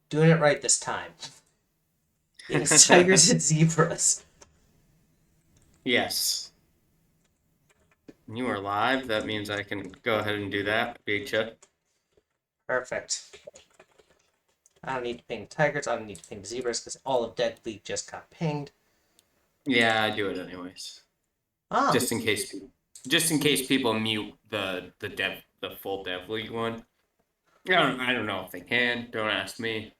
Doing it right this time. It is tigers and zebras. Yes. You are live. That means I can go ahead and do that. Big chip. Perfect. I don't need to ping tigers. I don't need to ping zebras because all of Dead League just got pinged. Yeah, I do it anyways. Ah, Just in case just in case people mute the full dev league one. I don't know if they can. Don't ask me.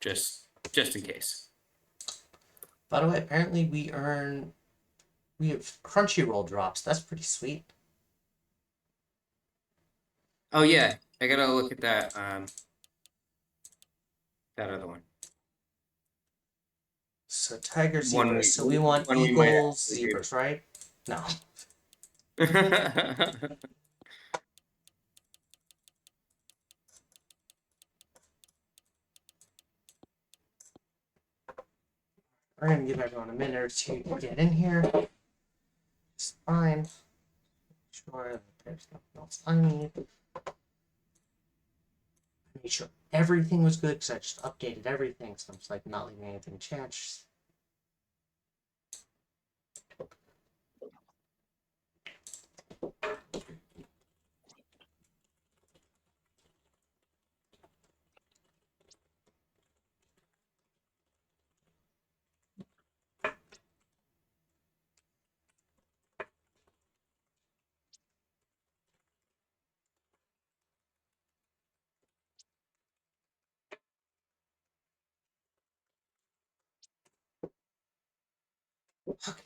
Just in case. by the way, apparently we have Crunchyroll drops. That's pretty sweet. Oh yeah, I gotta look at that other one. So tiger One zebras. So we want we might eagles actually do. zebras, right? No. We're gonna give everyone a minute or two to get in here. It's fine. Sure that there's nothing else I need. Make sure everything was good because I just updated everything, so I'm just like not leaving anything chance. Okay.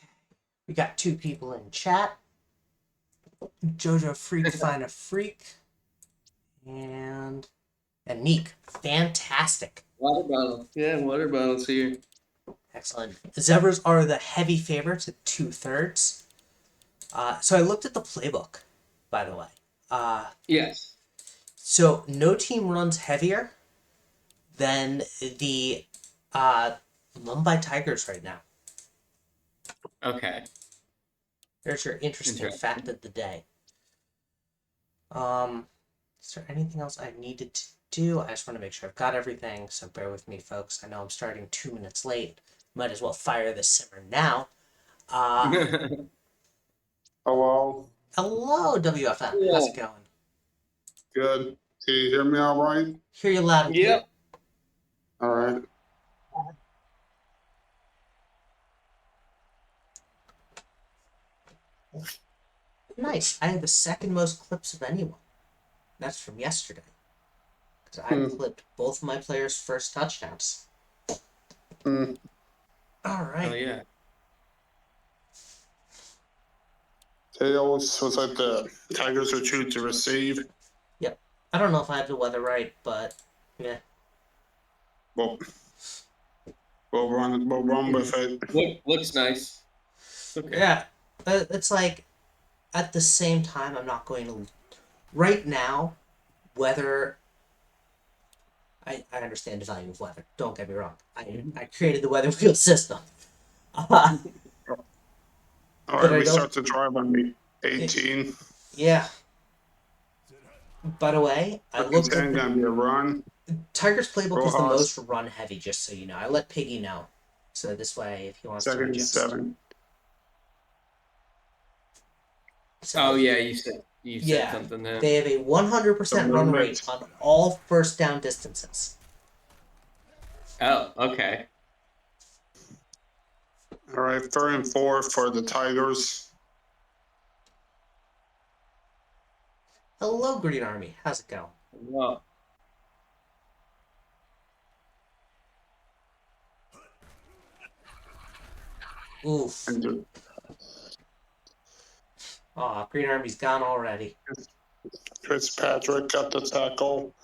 We got two people in chat. Jojo Freak Find a Freak and Neek. Fantastic. Water bottle. Yeah, water bottles here. Excellent. Zebras are the heavy favorites at 2/3. So I looked at the playbook, by the way. Uh, Yes. so no team runs heavier than the uh, Mumbai Tigers right now. Okay. There's your interesting fact Interesting. of the day. Is there anything else I needed to do? I just want to make sure I've got everything, so bear with me, folks. I know I'm starting 2 minutes late. Might as well fire the simmer now. Uh, Hello. hello, WFM. How's it Cool. going? Good. Can you hear me all right? Hear you loud and clear. Yep. All right. Nice. I had the second most clips of anyone. That's from yesterday. Because I Hmm. clipped both of my players' first touchdowns. Hmm. All Oh right. yeah. Tails was like the Tigers are choose to receive. Yep. I don't know if I have the weather right, but yeah. Well, we'll run with it. Looks nice. Okay. Yeah. It's like at the same time, I'm not going to. Right now, weather. I understand the value of weather. Don't get me wrong. I created the weather wheel system. Uh, All but right, I we don't. start the drive on the It, 18. yeah. By the way, I Second looked at 10 the. gonna be a run. Tiger's playbook is the Rojas. most run heavy, just so you know. I let Piggy know. So this way, if he wants to Second adjust. 7. Oh So, yeah, you said yeah. something there. They have a The 100% run rate movement. on all first down distances. Oh, okay. All right, 3rd and 4 for the Tigers. Hello, Green Army. How's it going? Well, Oof. And Aw, Green Army's gone already. Fitzpatrick got the tackle.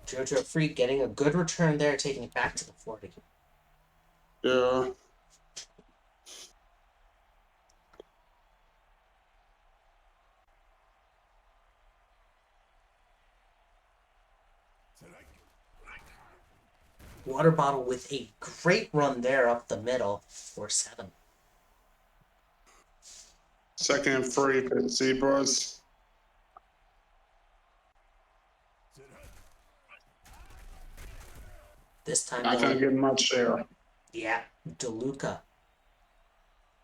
Jojo Free getting a good return there, taking it back to the 40. Yeah. Water Bottle with a great run there up the middle for 7. Second and 3 for the Zebras. This time, Not going to though, get much there. yeah, DeLuca.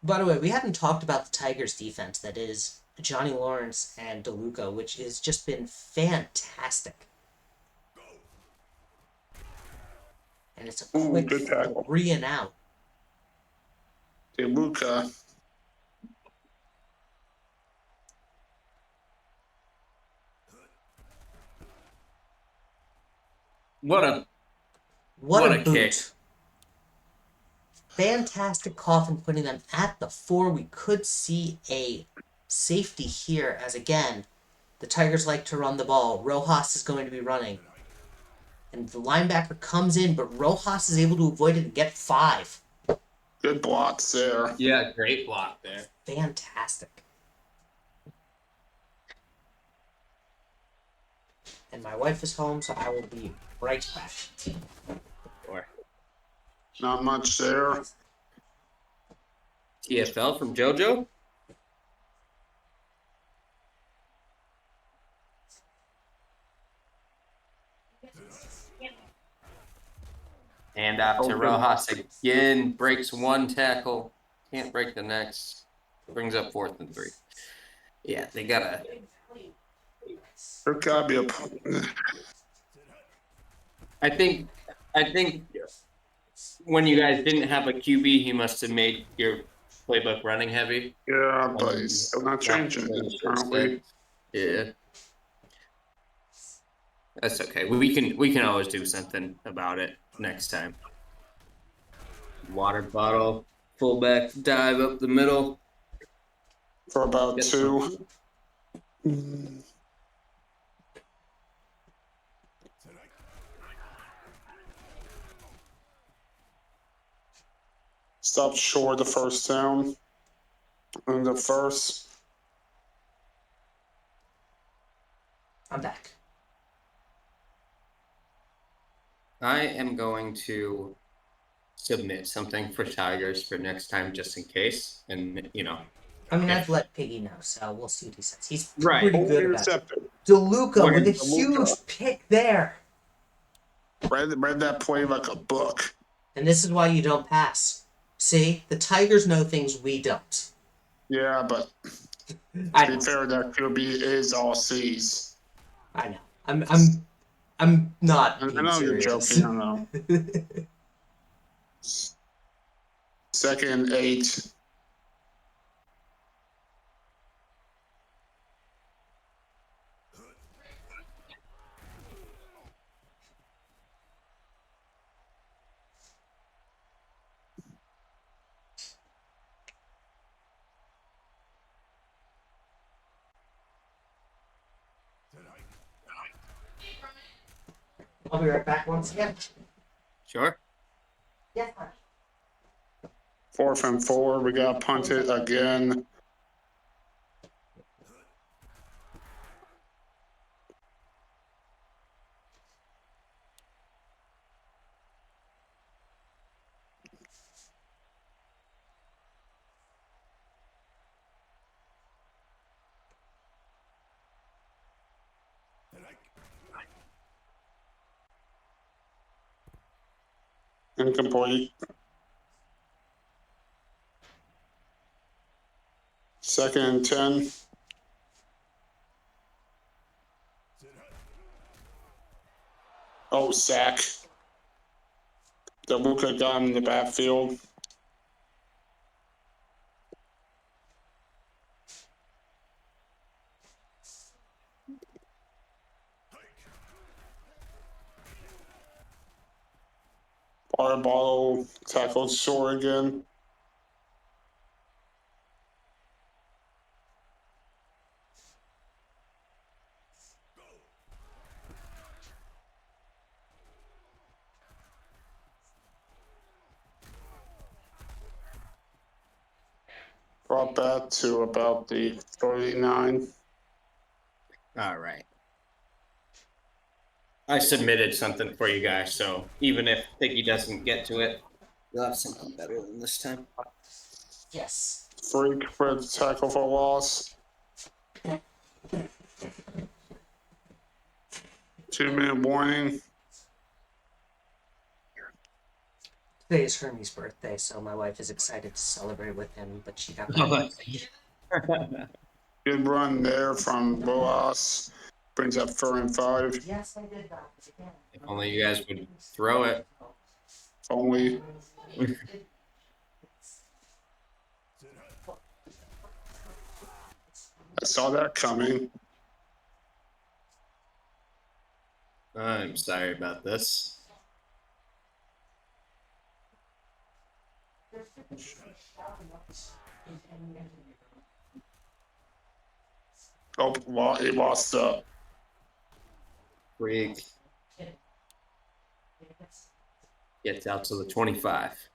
By the way, we haven't talked about the Tigers' defense. That is Johnny Lawrence and DeLuca, which has just been fantastic. And it's a Ooh, quick good tackle. 3 and out. DeLuca. What a What a kick. boot. Fantastic coffin putting them at the 4. We could see a safety here as, again, the Tigers like to run the ball. Rojas is going to be running. And the linebacker comes in, but Rojas is able to avoid it and get 5. Good blocks there. Yeah, great block there. Fantastic. And my wife is home, so I will be right back. Or Not much there. TFL from JoJo. And off to Rojas again. Breaks one tackle. Can't break the next. Brings up 4th and 3. Yeah, they gotta. There got to be a. I think when you guys didn't have a QB, he must have made your playbook running heavy. Yeah, but he's still not changing it, apparently. Yeah. That's okay. We can always do something about it next time. Water bottle, fullback dive up the middle. For about Get 2. Stopped short the first down. And the first. I'm back. I am going to submit something for Tigers for next time, just in case. And I mean, Yeah. I've let Piggy know, so we'll see what he says. He's Right. pretty good about it. Intercepted. DeLuca with a DeLuca. huge pick there. Read that play like a book. And this is why you don't pass. See, the Tigers know things we don't. Yeah, but I to know. be fair, that QB is all C's. I know. I'm not I being know you're serious. joking. I know. Second and 8. I'll be right back once again. Sure. Yeah. 4th and 4. We got punted again. Incomplete. Second and 10. Oh, sack. DeLuca got him in the backfield. Water bottle tackled short again. Brought back to about the 39. All right. I submitted something for you guys, so even if Piggy doesn't get to it, you'll have something better than this time. Yes. Freak for the tackle for loss. 2-minute warning. Today is Hermes' birthday, so my wife is excited to celebrate with him, but she got Oh, that. Good run there from Boas. Brings up 4-5. Yes, I did that. Again. If only you guys would throw it. Only I saw that coming. I'm sorry about this. Oh, well, he lost the Freak gets out to the 25.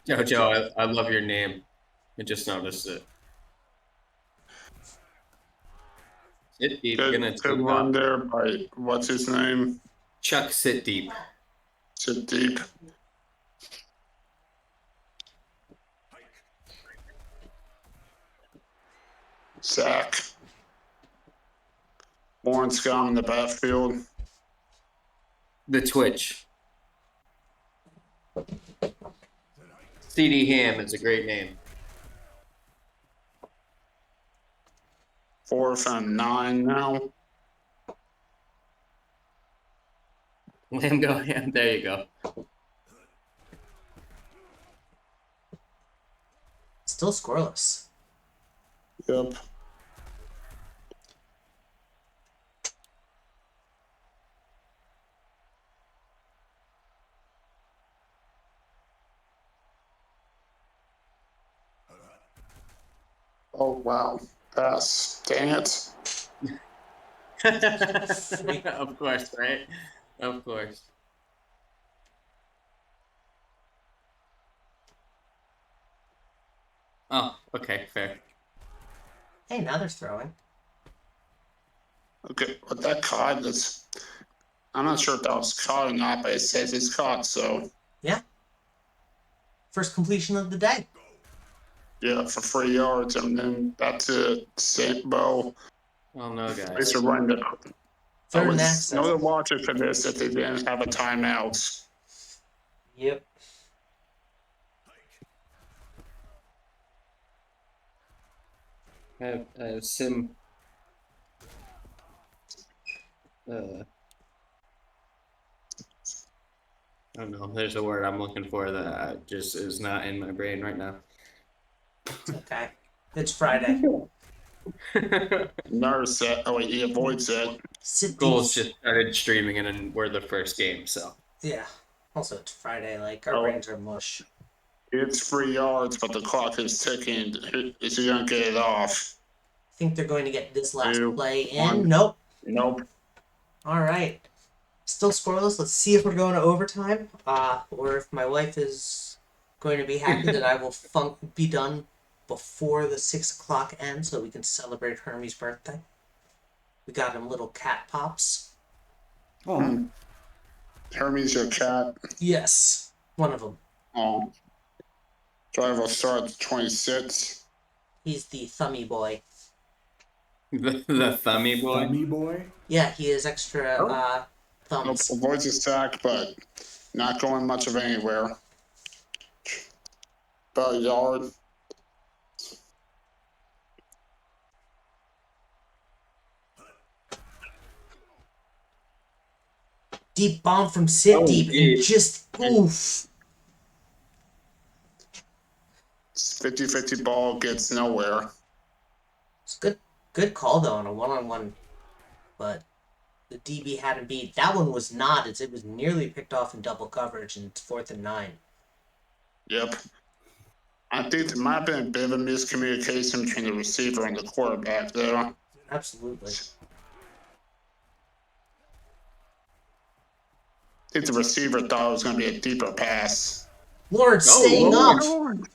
Jojo, I love your name. I just noticed it. Sit deep, gonna good take run off. there by what's his name? Chuck, sit deep. Sit deep. Sack. Lawrence got in the backfield. The Twitch. CD Ham is a great name. 4th and 9 now. Lamb go Ham. There you go. Still scoreless. Yep. Oh, wow. Pass. Dang it. Of course, right? Of course. Oh, okay, fair. Hey, now they're throwing. Okay, but that caught is. I'm not sure if that was caught or not, but it says it's caught, so Yeah. First completion of the day. yeah, for 3 yards, and then that's it. St. Bo. Oh no, It's guys. a run to. I Third and was access. no logic for this if they didn't have a timeout. Yep. I have sim. I don't know. There's a word I'm looking for that just is not in my brain right now. It's okay. It's Friday. Nurse said, oh wait, he avoids it. Sit Goals deep. just started streaming and then we're the first game, so. Yeah. Also, it's Friday. Like, our Oh. brains are mush. It's 3 yards, but the clock is ticking. Is he gonna get it off? I think they're going to get this last 2, play in. 1. Nope. Nope. All right. Still scoreless. Let's see if we're going to overtime, or if my wife is going to be happy that I will be done before the 6 o'clock ends, so we can celebrate Hermes' birthday. We got him little cat pops. Oh. Hermes, your cat. Yes, one of them. Oh. Driver starts 26. He's the thummy boy. The thummy boy. Thummy boy? Yeah, he has extra Nope, thumbs. avoids the sack, but not going much of anywhere. About a yard. Deep bomb from Sit Oh, Deep and geez. just oof. 50-50 ball gets nowhere. It's good call though on a one-on-one, but the DB had him beat. That one was not, as it was nearly picked off in double coverage, and it's 4th and 9. Yep. I think there might have been a bit of a miscommunication between the receiver and the quarterback there. I Absolutely. think the receiver thought it was going to be a deeper pass. Lawrence Oh, staying Lord. up.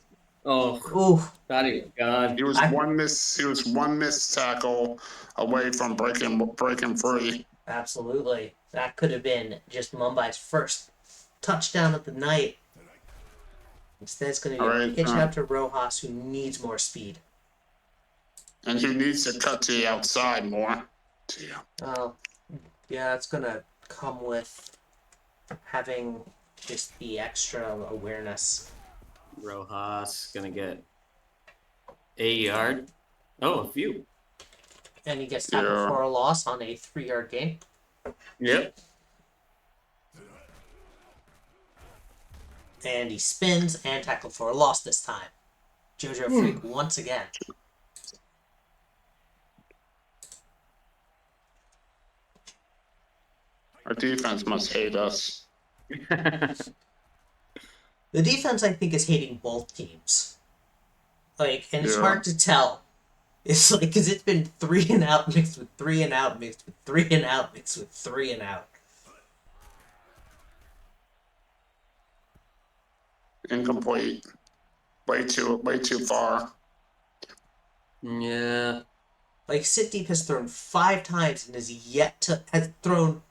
Oh, Oof. thought he was gone. He was one missed tackle away from breaking free. Absolutely. That could have been just Mumbai's first touchdown of the night. Instead, it's going to be a Alright, pitch out to Rojas, who needs more speed. and who needs to cut to the outside more. Yeah. Oh, yeah, it's going to come with having just the extra awareness. Rojas gonna get a yard. Oh, a few. And he gets tackled Yeah. for a loss on a 3-yard gain. Yep. And he spins and tackled for a loss this time. JoJo Freak once again. Our defense must hate us. The defense, I think, is hating both teams. Like, and it's Yeah. hard to tell. It's like, because it's been 3 and out mixed with 3 and out mixed with 3 and out mixed with 3 and out. Incomplete. Way too far. Yeah. Like, Sit Deep has thrown 5 times and has thrown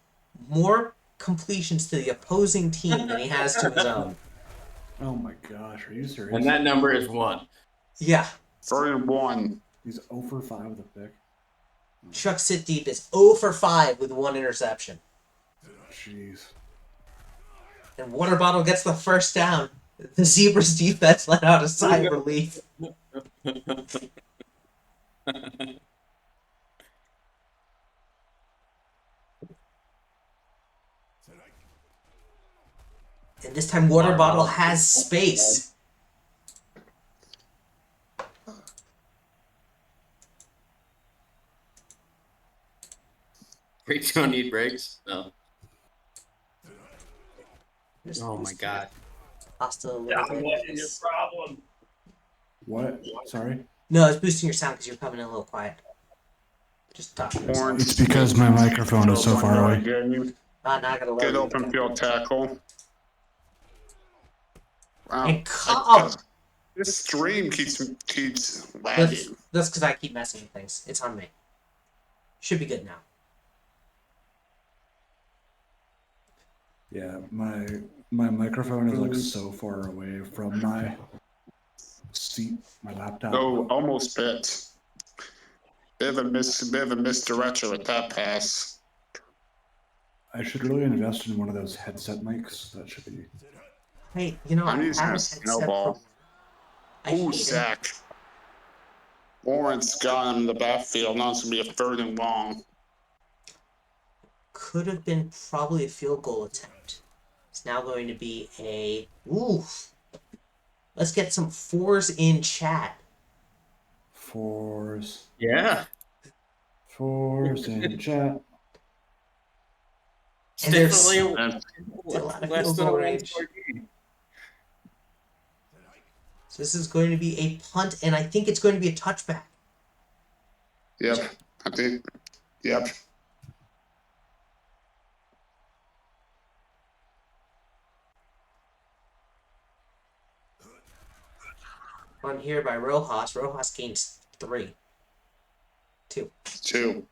more completions to the opposing team than he has to his own. Oh my gosh, are you serious? And that number is 1. Yeah. 3-1. He's 0 for 5 with a pick. Chuck Sit Deep is 0 for 5 with 1 interception. Jeez. And Water Bottle gets the first down. The Zebras defense let out a sigh of relief. And this time Water Bottle has space. Freaks don't need breaks. No. Just Oh my god. Hostile a little bit. problem? What? Sorry? No, it's boosting your sound because you're coming in a little quiet. Just talk to yourself. Orange. It's because my microphone is so far away. Game. Now I gotta Good lower open you. field tackle. Wow. And oh, This stream keeps that's lagging. because I keep messing with things. It's on me. Should be good now. Yeah, my microphone is like so far away from my seat, my laptop. Oh, almost bit. Bit of a misdirection with that pass. I should really invest in one of those headset mics. That should be. Hey, you know, I'm I using have a headset snowball. for- I Ooh, hate it. sack. Lawrence got him in the backfield. Now it's going to be a 3rd and long. Could have been probably a field goal attempt. It's now going to be a oof. Let's get some 4s in chat. Fours Yeah. in chat. It's And there's- definitely And a lot of less field than a goal 1 range. score game. So this is going to be a punt, and I think it's going to be a touchback. yep. I think. Yep. Run here by Rojas. Rojas gains 3. 2. 2.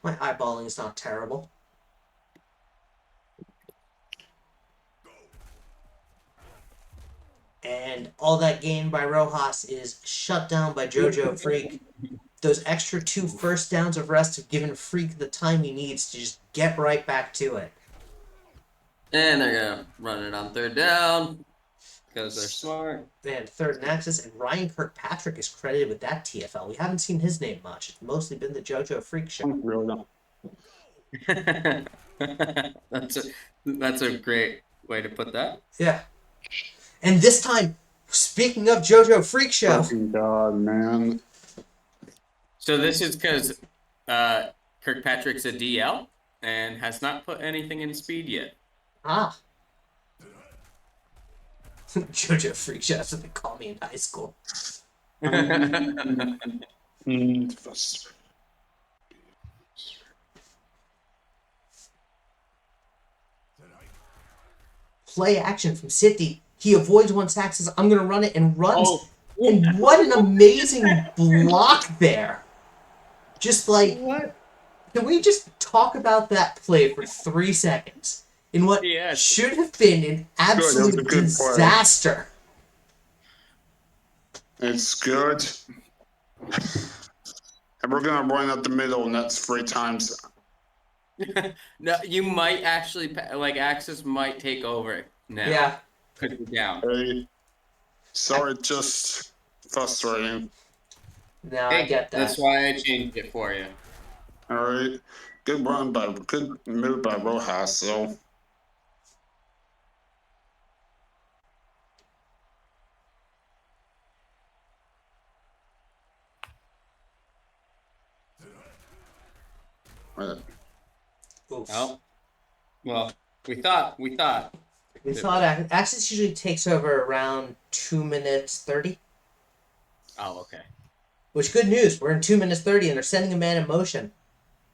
My eyeballing is not terrible. And all that gain by Rojas is shut down by JoJo Freak. Those extra 2 first downs of rest have given Freak the time he needs to just get right back to it. And they're gonna run it on 3rd down because they're smart. And 3rd and access, and Ryan Kirkpatrick is credited with that TFL. We haven't seen his name much. It's mostly been the JoJo Freak show. Really don't. that's a great way to put that. Yeah. And this time, speaking of JoJo Freak show, Fucking God, man. So this is because Kirkpatrick's a DL and has not put anything in speed yet. JoJo Freak show, that's what they call me in high school. Play action from City. He avoids 1 sack, says, I'm going to run it, and runs. Oh. And what an amazing block there. Just like, What? can we just talk about that play for 3 seconds? in what Yes. should have been an That was a absolute good play. disaster. It's good. And we're gonna run up the middle next 3 times. No, you might actually like Axis might take over now. Yeah. Could be down. Hey, sorry, just frustrating. No, I Hey, get that. that's why I changed it for you. All right, good move by Rojas. So Oof. Oh, well, we thought. We thought Axis usually takes over around 2 minutes 30. Oh, okay. Which, good news, we're in 2 minutes 30 and they're sending a man in motion.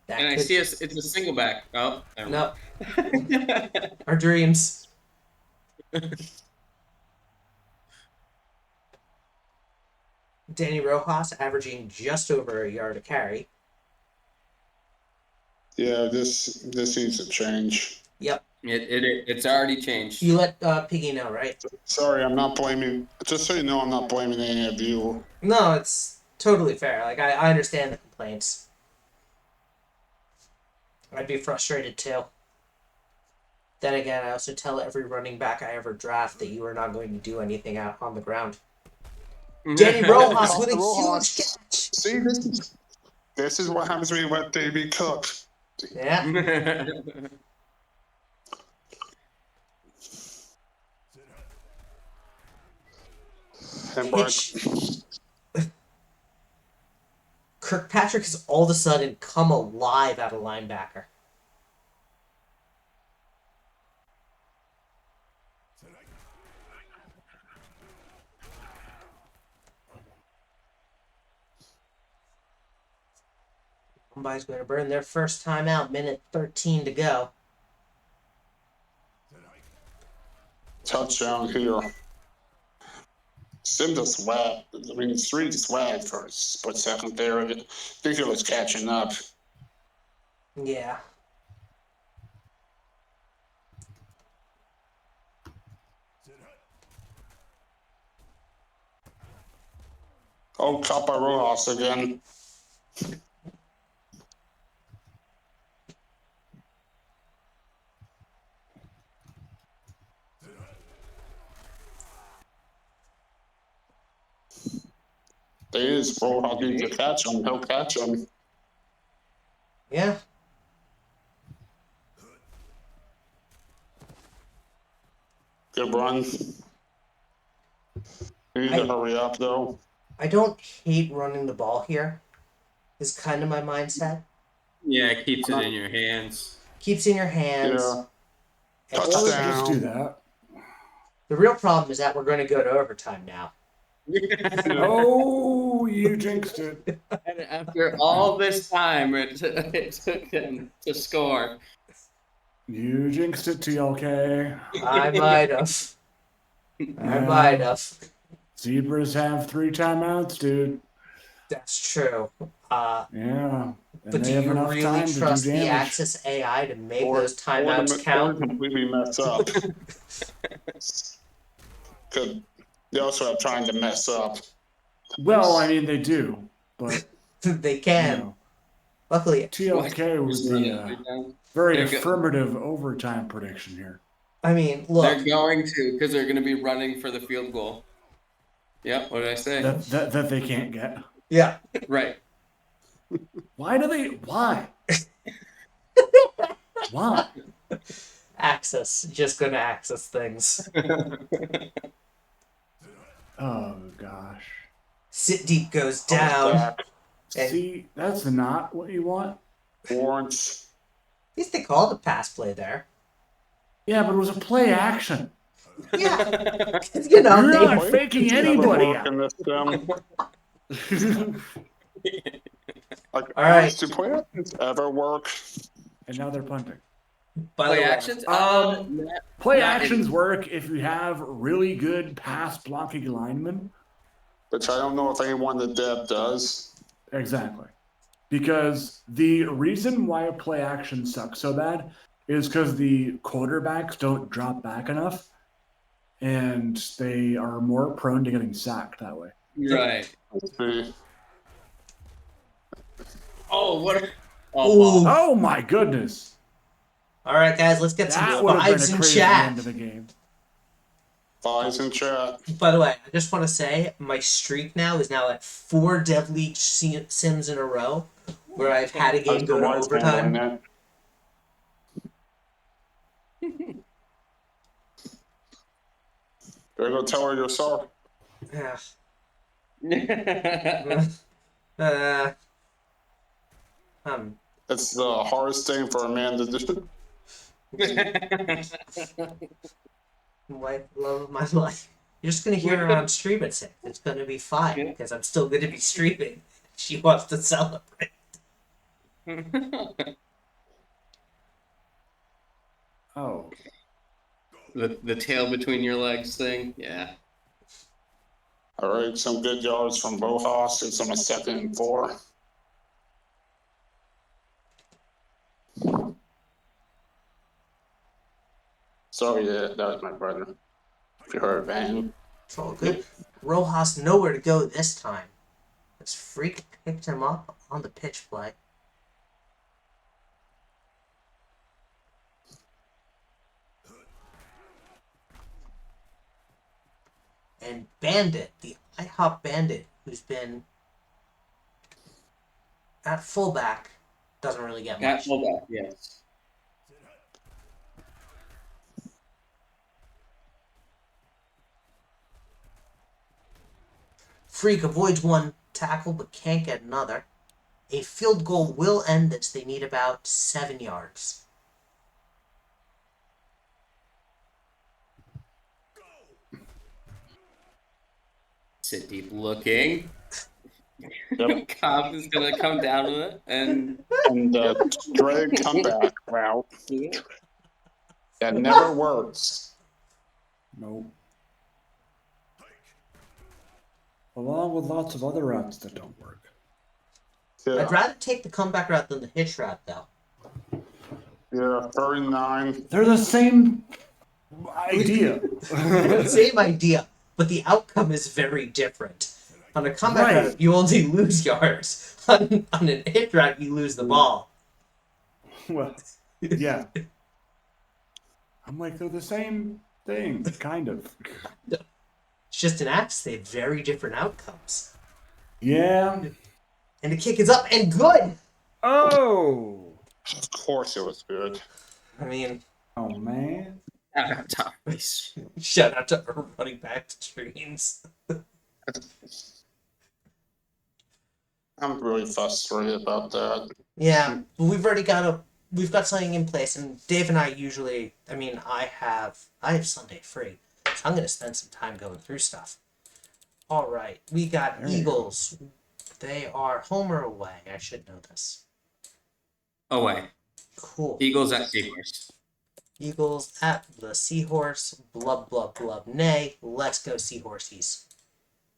That And I could... see it's a single back. Oh, never No, mind. our dreams. Danny Rojas averaging just over a yard a carry. yeah, this needs to change. Yep. It's already changed. You let Piggy know, right? Sorry, I'm not blaming. Just so you know, I'm not blaming any of you. No, it's totally fair. Like, I understand the complaints. I'd be frustrated too. Then again, I also tell every running back I ever draft that you are not going to do anything out on the ground. Danny Rojas with a huge catch. See, this is what happens when you let Davey cook. Yeah. And Mark, Kirkpatrick has all of a sudden come alive at a linebacker. Somebody's going to burn their first time out. Minute 13 to go. touchdown here. Sim just swag. I mean, Street swag for a split second there. I think he was catching up. Yeah. Oh, caught by Rojas again. There is Rojas needs to catch him. He'll catch him. Yeah. Good run. You need to hurry up, though. I don't hate running the ball here. Is kind of my mindset. Yeah, it keeps it in your hands. Keeps in your hands. Yeah. And Touchdown. Just do that. the real problem is that we're going to go to overtime now. Oh, you jinxed it. And after all this time, it took them to score. You jinxed it, TLK. I might have. I might have. Zebras have 3 timeouts, dude. That's true. Yeah. And But they do have you enough really time to do trust the damage. Axis AI to make Or- those timeouts or count? completely mess up. Because they also have time to mess up. Well, I mean, they do, but They you can. know, Luckily, TLK was the very They're go- affirmative overtime prediction here. I mean, look. They're going to, because they're going to be running for the field goal. Yep, what did I say? That they can't get. Yeah. Right. Why do they? Why? Why? Access. Just gonna access things. Oh gosh. Sit deep goes down. Back. And- See, that's not what you want. Warrants. At least they called a pass play there. Yeah, but it was a play action. Yeah. You know, You're they, not faking anybody Work out. in this Like, All right. Do play actions ever work? And now they're punting. by the Play way, actions? Play Not actions in- work if you have really good pass blocking linemen. Which I don't know if anyone in the dev does. Exactly. Because the reason why a play action sucks so bad is because the quarterbacks don't drop back enough, and they are more prone to getting sacked that way. Right. Let's see. Oh, what? Ooh. Oh my goodness! All right, guys, let's get some That would have been vibes a in crazy chat. end of the game. Fives in chat. By the way, I just want to say my streak now is now at 4 Dev League sims in a row where I've had a game How's go your to wife handling overtime. it? Better go tell her you're sorry. Yeah. Oh. uh, um, It's the hardest thing for a man to do. wife, love of my life. You're just gonna hear her on stream at 6. It's gonna be fine because I'm still gonna be streaming. She wants to celebrate. Oh, The tail between your legs thing. Yeah. All right, some good yards from Rojas. It's on a 2nd and 4. Sorry, that was my brother. If you heard a bang. It's all good. Rojas nowhere to go this time. This freak picked him up on the pitch play. And Bandit, the IHOP Bandit, who's been at fullback, doesn't really get much. Fullback, yes. Freak avoids one tackle but can't get another. A field goal will end this. They need about 7 yards. Sit deep looking. Yep. Cobb is gonna come down with it, and And the dreaded comeback route that never works. nope. Along with lots of other routes that don't work. Yeah, I'd rather take the comeback route than the hitch route, though. yeah, 39. They're the same idea. Same idea, but the outcome is very different. On a comeback Right. route, you only lose yards. On an hit route, you lose the ball. Well, yeah. I'm like, they're the same thing, kind of. It's just an axe. They have very different outcomes. Yeah. And the kick is up and good. Oh. Of course it was good. I mean, Oh, man. shout out to our running back streams. I'm really frustrated about that. Yeah, but we've got something in place, and Dave and I usually, I have Sunday free, so I'm gonna spend some time going through stuff. All right, we got There you Eagles. They are home or away. I should know this. away. Cool. Eagles at Seahorse. Eagles at the Seahorse. Blub blub blub. Nay. Let's go Seahorsies.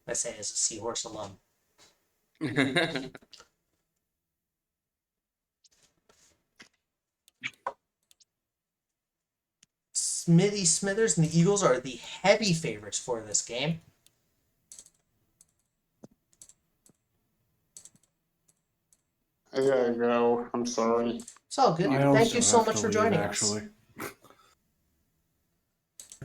I say as a Seahorse alum. Smithy Smithers and the Eagles are the heavy favorites for this game. I gotta go. I'm sorry. It's all good. I Thank also you so have much to for leave, joining actually. us.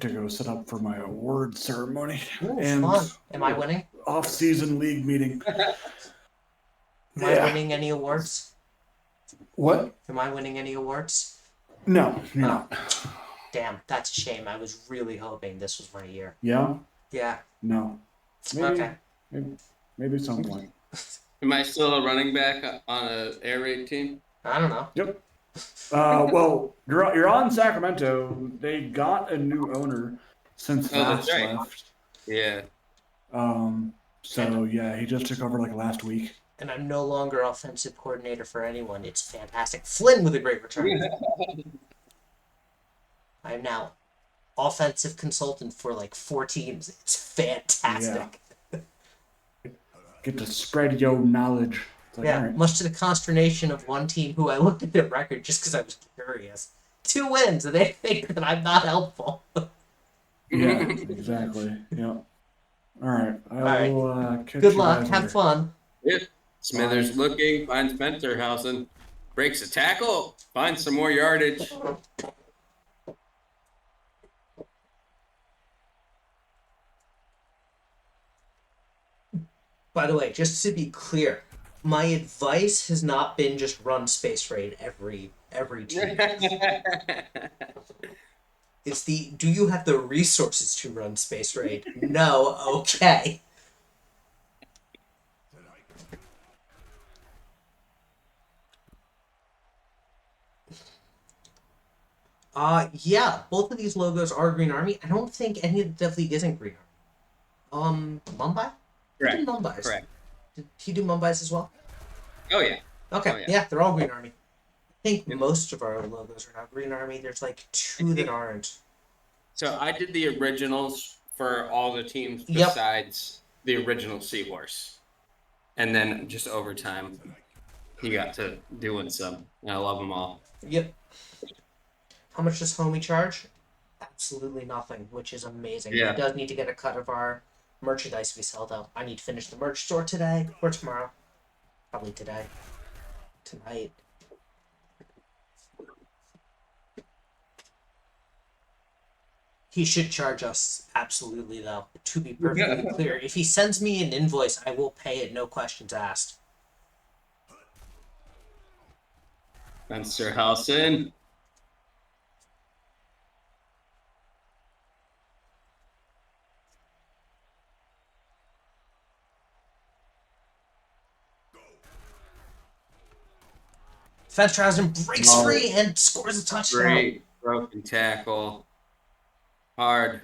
To go set up for my award ceremony Ooh, and fun. Am I winning? off-season league meeting. Am I winning any awards? What? Am I winning any awards? No, you're not. Damn, that's a shame. I was really hoping this was my year. Yeah? Yeah. No. Maybe, Okay. maybe at some point. Am I still a running back on a air raid team? I don't know. Yep. Well, you're on Sacramento. They got a new owner since Oh, that's Vast right. left. Yeah. So yeah, he just took over like last week. And I'm no longer offensive coordinator for anyone. It's fantastic. Flynn with a great return. I am now offensive consultant for like 4 teams. It's fantastic. Get to spread your knowledge. It's like, Yeah, all right. much to the consternation of one team who I looked at their record just because I was curious. 2 wins, and they think that I'm not helpful. Yeah, exactly. Yeah. All right. I right. will catch Good you luck. guys Have later. fun. Yep. Smithers looking, finds Spencerhausen, breaks a tackle, finds some more yardage. By the way, just to be clear, my advice has not been just run Space Raid every team. It's the do you have the resources to run Space Raid? No, okay. Yeah, both of these logos are Green Army. I don't think any of the Dev League isn't Green Army. Mumbai? Who did Correct. Mumbai's? Correct. Did he do Mumbai's as well? Oh yeah. Okay, Oh, yeah. yeah, they're all Green Army. I think Yep. most of our logos are now Green Army. There's like 2 that aren't. So I did the originals for all the teams Yep. besides the original Seahorse. And then just over time, he got to doing some. And I love them all. Yep. How much does Homie charge? Absolutely nothing, which is amazing. Yeah. He does need to get a cut of our merchandise we sell, though. I need to finish the merch store today or tomorrow. Probably today. Tonight. He should charge us, absolutely, though. To be perfectly clear, if he sends me an invoice, I will pay it, no questions asked. Spencerhausen. Fensterhausen breaks free and scores a touchdown. Great broken tackle. Hard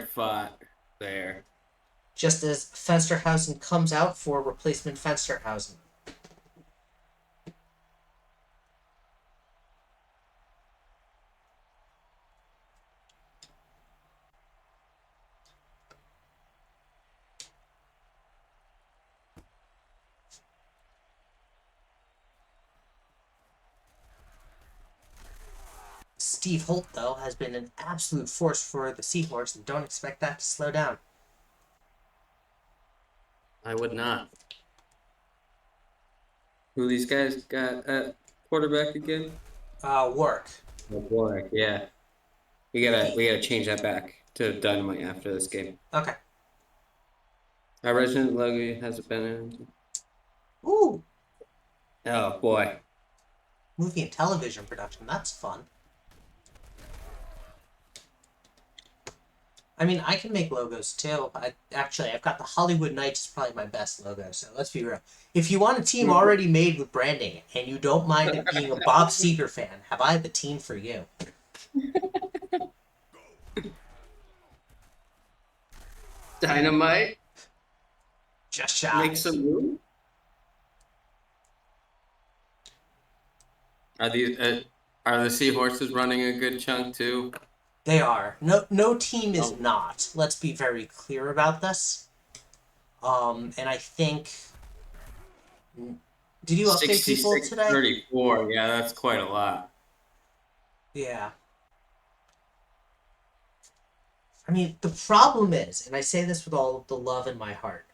fought there. Just as Fensterhausen comes out for replacement Fensterhausen. Steve Holt, though, has been an absolute force for the Seahorse, and don't expect that to slow down. I would not. Who these guys got at quarterback again? Work. Oh boy, yeah. We gotta change that back to Dynamite after this game. Okay. Our resident logo hasn't been in. Ooh, Oh boy. movie and television production. That's fun. I mean, I can make logos too. I've got the Hollywood Knights is probably my best logo. So let's be real. If you want a team already made with branding and you don't mind it being a Bob Seger fan, have I the team for you? Dynamite. Just shy. Make some room. Are the Seahorses running a good chunk too? They are. No team is not. Let's be very clear about this. And I think. Did you update people today? 34. Yeah, that's quite a lot. Yeah. I mean, the problem is, and I say this with all of the love in my heart,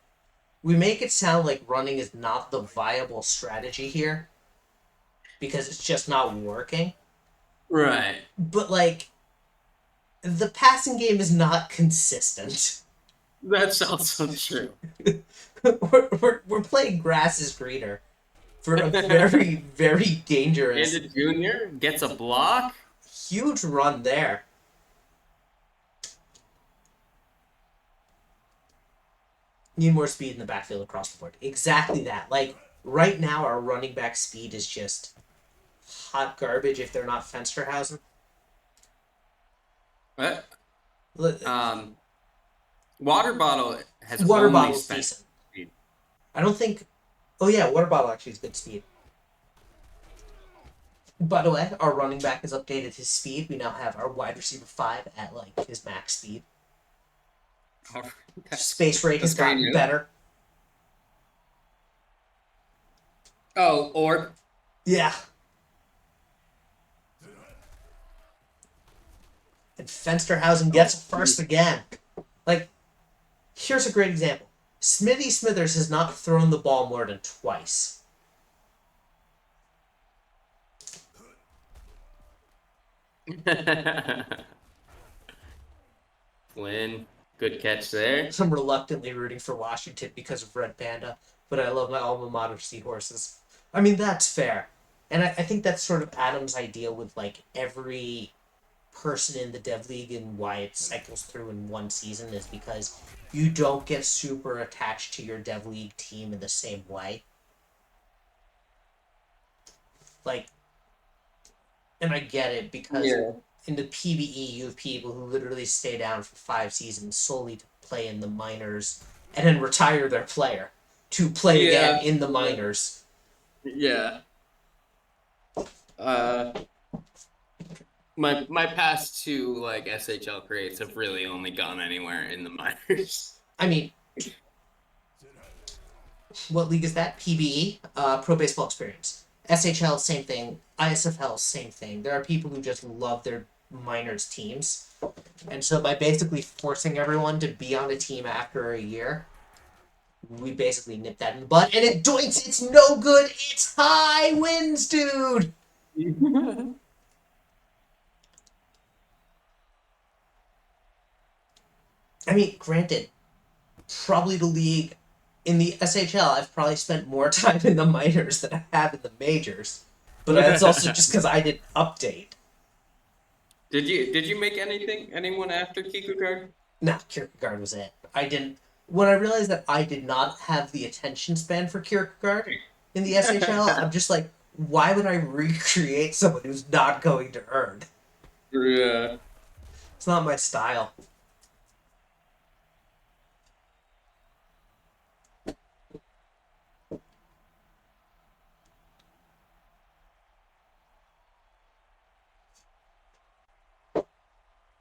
we make it sound like running is not the viable strategy here because it's just not working. Right. But, like, the passing game is not consistent. That's also true. we're playing grass is greener for a very, very dangerous. And the junior gets a block. Huge run there. Need more speed in the backfield across the board. Exactly that. Like, right now, our running back speed is just hot garbage if they're not Fensterhausen. What? Water bottle has Water only bottle's spent decent. speed. I don't think. Oh yeah, water bottle actually is good speed. By the way, our running back has updated his speed. We now have our wide receiver 5 at like his max speed. Space rate has gotten better. Oh, or Yeah. and Fensterhausen gets a first again. Like, here's a great example. Smithy Smithers has not thrown the ball more than twice. Flynn, good catch there. I'm reluctantly rooting for Washington because of Red Panda, but I love my alma mater Seahorses. I mean, that's fair. And I think that's sort of Adam's idea with like every person in the Dev League and why it cycles through in one season is because you don't get super attached to your Dev League team in the same way. Like, and I get it because in the PBE you have people who literally stay down for 5 seasons solely to play in the minors and then retire their player to play again in the minors. Yeah. My past 2 like SHL creates have really only gone anywhere in the minors. I mean, what league is that? PBE, Pro Baseball Experience. SHL, same thing. ISFL, same thing. There are people who just love their minors teams, and so by basically forcing everyone to be on a team after a year, we basically nip that in the bud, and it doinks. It's no good. It's high wins, dude. I mean, granted, probably the league in the SHL, I've probably spent more time in the minors than I have in the majors, but that's also just because I didn't update. Did you make anyone after Kikuchi? Nah, Kierkegaard was it. I didn't. When I realized that I did not have the attention span for Kierkegaard in the SHL, I'm just like, why would I recreate someone who's not going to earn? Yeah. It's not my style.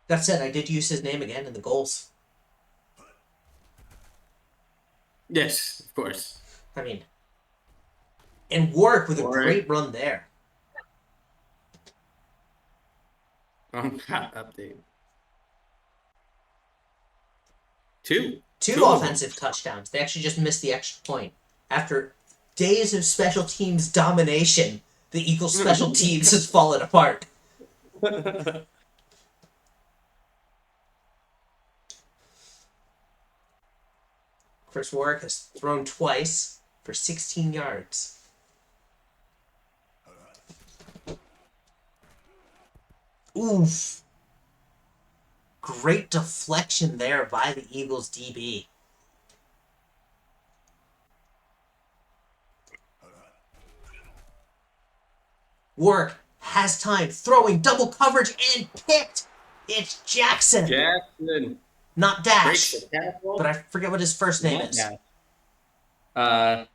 That said, I did use his name again in the goals. Yes, of course. I mean, and Warwick with a Warwick. great run there. Update. Two Two of offensive touchdowns. They actually just missed the extra point. After days of special teams domination, the Eagles' special teams has fallen apart. Chris Warwick has thrown twice for 16 yards. Oof. Great deflection there by the Eagles DB. Warwick has time, throwing double coverage and picked. It's Jackson. Jackson. Not Dash. Breaks the tackle. But I forget what his first name Not is. Dash.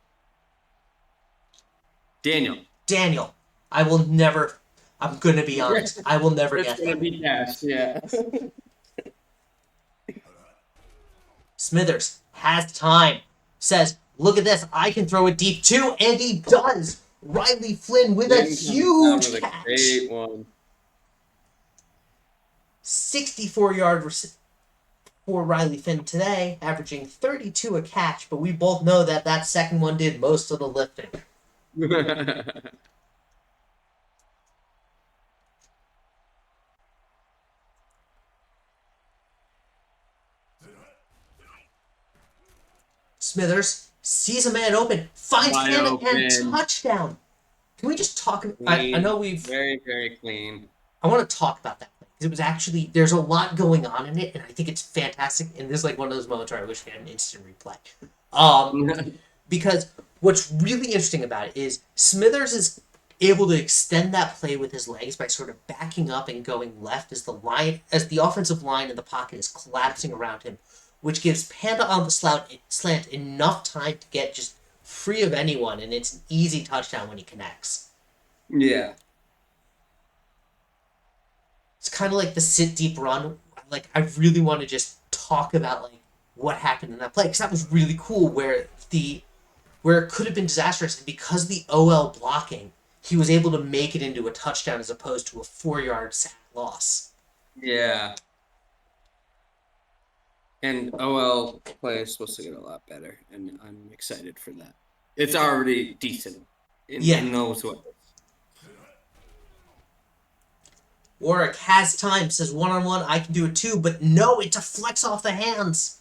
Daniel. Daniel. I will never. I'm going to be honest. I will never It's get gonna that. be Dash. Yeah. Smithers has time. Says, look at this. I can throw it deep too. And he does. Riley Flynn with a Flynn comes down huge with a catch. great one. 64-yard for Riley Flynn today, averaging 32 a catch. But we both know that that second one did most of the lifting. Smithers sees a man open, finds Wide him, open. and touchdown. Can we just talk? I know we've. Very, very clean. I want to talk about that play because it was actually there's a lot going on in it, and I think it's fantastic. And this is like one of those moments where I wish we had an instant replay. Because what's really interesting about it is Smithers is able to extend that play with his legs by sort of backing up and going left as the offensive line in the pocket is collapsing around him, which gives Panda on the slant enough time to get just free of anyone, and it's an easy touchdown when he connects. Yeah. It's kind of like the sit deep run. Like, I really want to just talk about like what happened in that play because that was really cool. Where it could have been disastrous, and because the OL blocking, he was able to make it into a touchdown as opposed to a 4-yard sack loss. Yeah. And OL play is supposed to get a lot better, and I'm excited for that. It's already decent Yeah. in those ways. Warwick has time, says one-on-one, I can do it too, but no, it deflects off the hands.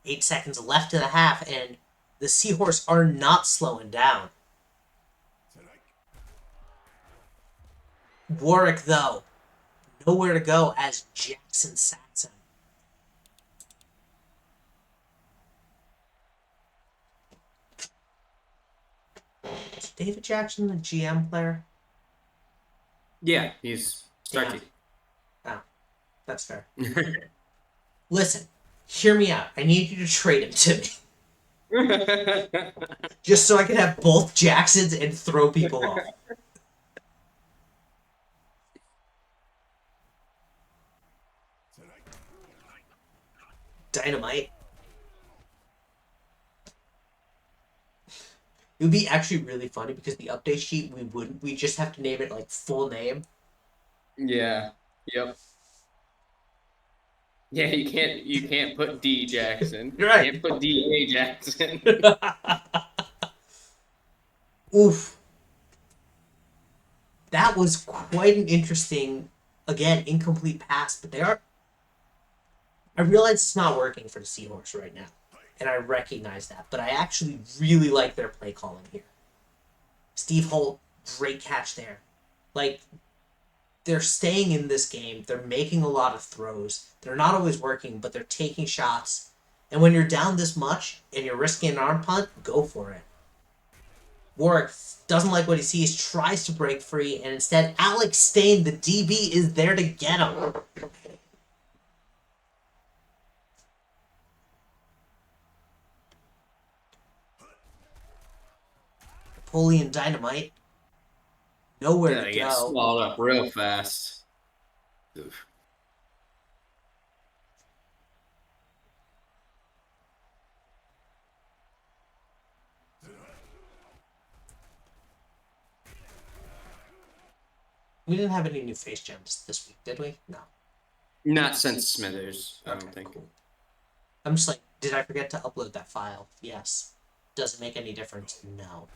8 seconds left in the half, and the Seahorse are not slowing down. Warwick, though, nowhere to go as Jackson sacks him. Is David Jackson the GM player? Yeah, he's starting. Oh, that's fair. Listen, hear me out. I need you to trade him to me. Just so I can have both Jacksons and throw people off. Dynamite. It would be actually really funny because the update sheet we just have to name it like full name. Yeah. Yep. Yeah, you can't put D Jackson. You Right. can't put DA Jackson. Oof. That was quite an interesting, again, incomplete pass, but they are. I realize it's not working for the Seahorse right now, and I recognize that, but I actually really like their play calling here. Steve Holt, great catch there. Like, they're staying in this game. They're making a lot of throws. They're not always working, but they're taking shots. And when you're down this much and you're risking an arm punt, go for it. Warwick doesn't like what he sees, tries to break free, and instead Alex Stain, the DB, is there to get him. Napoleon Dynamite. Nowhere Yeah, to they get go. swallowed up real fast. Oof. We didn't have any new face gems this week, did we? No. Not since Smithers, I Okay, don't think. cool. I'm just like, did I forget to upload that file? Yes. Does it make any difference? No.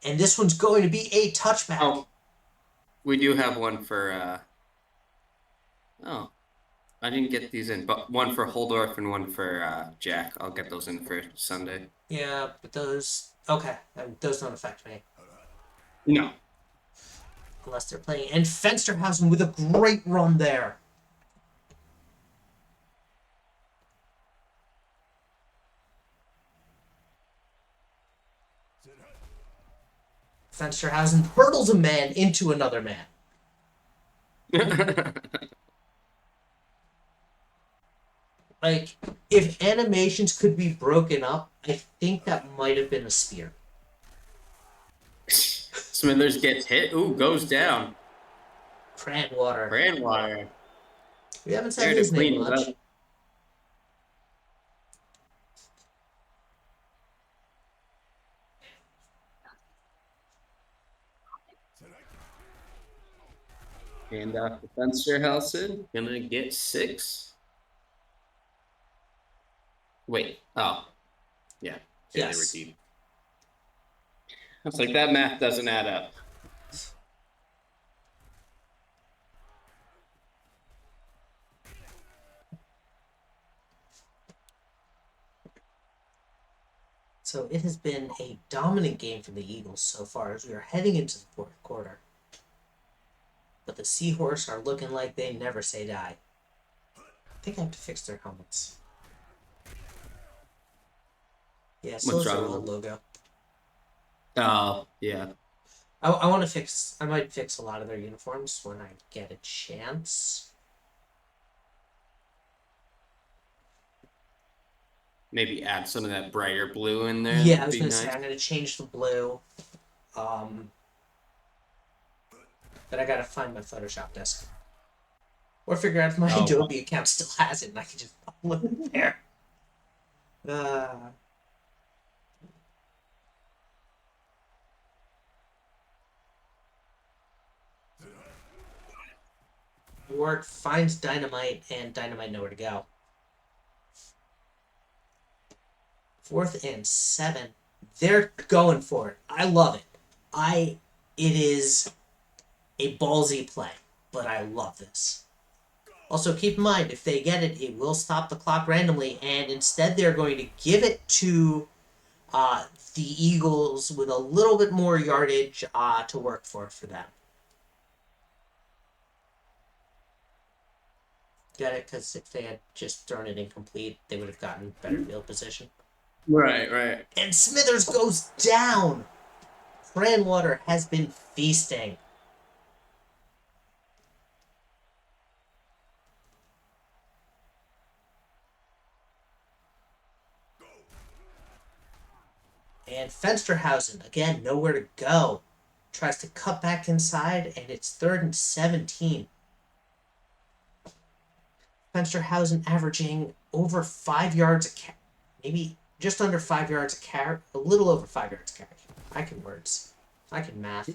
And this one's going to be a touchback. Oh, we do have one for. Oh, I didn't get these in, but one for Holdorf and one for Jack. I'll get those in for Sunday. Yeah, but those... Okay, those don't affect me. No. Unless they're playing. And Fensterhausen with a great run there. Fensterhausen hurdles a man into another man. Like, if animations could be broken up, I think that might have been a spear. Smithers gets hit. Ooh, goes down. Cranwater. Brandwire. We haven't said There his to name clean it much. up. And off the Fensterhausen. Gonna get 6. Wait. Oh. Yeah. Yeah, Yes. they were deep. I was like, that math doesn't add up. So it has been a dominant game for the Eagles so far as we are heading into the fourth quarter. But the Seahorse are looking like they never say die. I think I have to fix their helmets. Yeah, so What's is their wrong with old them? logo. Oh, yeah. I want to fix... I might fix a lot of their uniforms when I get a chance. Maybe add some of that brighter blue in there. Yeah, I That'd was be going to say nice. I'm going to change the blue. But I got to find my Photoshop disk. Or figure out if my Oh. Adobe account still has it and I can just upload it there. Warwick finds Dynamite, and Dynamite nowhere to go. 4th and 7. They're going for it. I love it. It is a ballsy play, but I love this. Also, keep in mind, if they get it, it will stop the clock randomly, and instead they're going to give it to the Eagles with a little bit more yardage to work for them. Get it? Because if they had just thrown it incomplete, they would have gotten better field position. Right. And Smithers goes down. Cranwater has been feasting. And Fensterhausen, again, nowhere to go. Tries to cut back inside, and it's 3rd and 17. Fensterhausen averaging over 5 yards a carry. Maybe just under 5 yards a carry. A little over 5 yards a carry. I can words. I can math.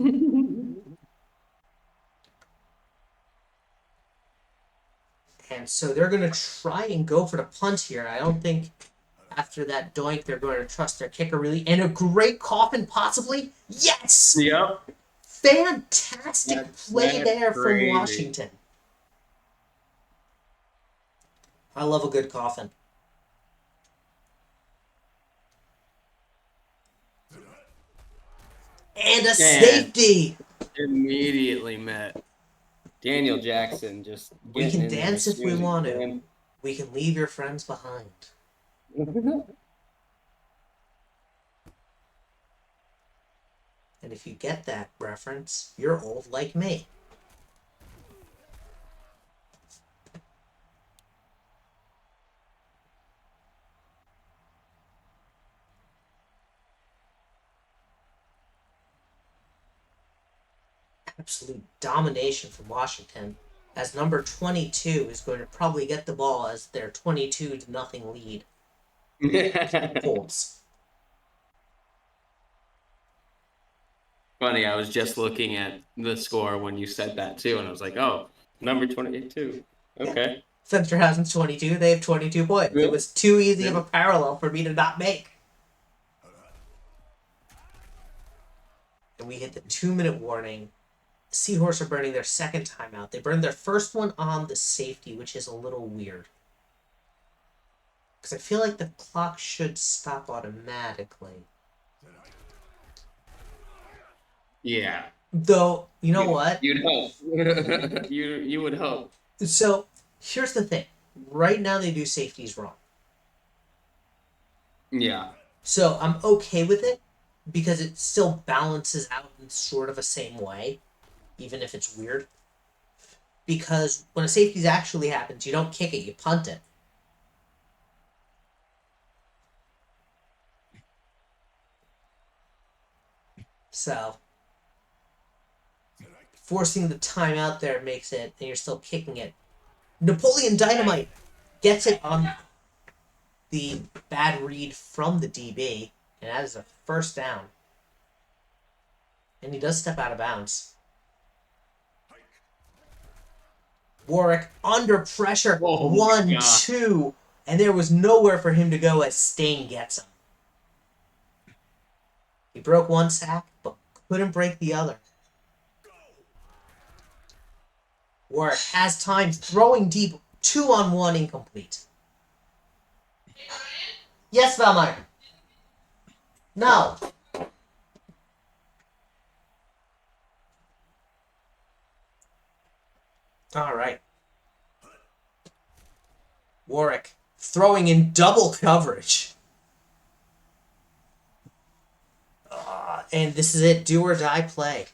And so they're going to try and go for the punt here. I don't think after that doink they're going to trust their kicker really. And a great coffin possibly. Yes! Yep. Fantastic play That's there crazy. from Washington. I love a good coffin. And a safety. Immediately met. Daniel Jackson just. We can getting in there dance as if soon we as he want to. can. We can leave your friends behind. And if you get that reference, you're old like me. Absolute domination from Washington, as number 22 is going to probably get the ball as their 22-0 lead holds. Funny, I was just looking at the score when you said that too, and I was like, oh, number 22. Okay. Fensterhausen's 22, they have 22 points. Yeah. It was too easy of Yeah. a parallel for me to not make. And we hit the 2-minute warning. Seahorse are burning their second timeout. They burned their first one on the safety, which is a little weird. Because I feel like the clock should stop automatically. Yeah. Though, you know what? You'd hope. you would hope. So, here's the thing. Right now they do safeties wrong. Yeah. So, I'm okay with it because it still balances out in sort of a same way, even if it's weird. Because when a safeties actually happens, you don't kick it, you punt it. So, forcing the timeout there makes it, and you're still kicking it. Napoleon Dynamite gets it on the bad read from the DB, and that is a first down. And he does step out of bounds. Warwick under pressure. Oh my 1, God. 2. And there was nowhere for him to go as Stain gets him. He broke one sack, but couldn't break the other. Warwick has time, throwing deep, 2-on-1 incomplete. Yes, Valmeyer. No. All right. Warwick throwing in double coverage. And this is it. Do or die play.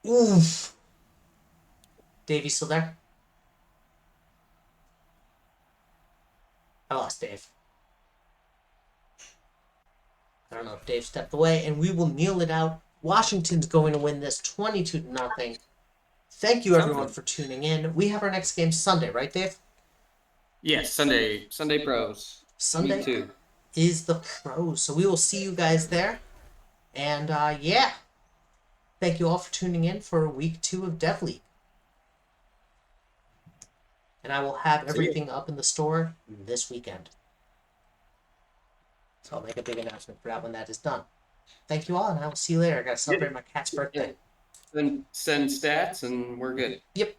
Oof. Dave, you still there? I lost Dave. I don't know if Dave stepped away, and we will kneel it out. Washington's going to win this 22-0. Thank you, everyone, for tuning in. We have our next game Sunday, right, Dave? Yes, Sunday pros. Sunday Me too. is the pros. So we will see you guys there. And yeah, thank you all for tuning in for week 2 of Dev League. And I will have everything up in the store this weekend. So I'll make a big announcement for that when that is done. Thank you all, and I will see you later. I gotta celebrate my cat's birthday. Then send stats and we're good. Yep.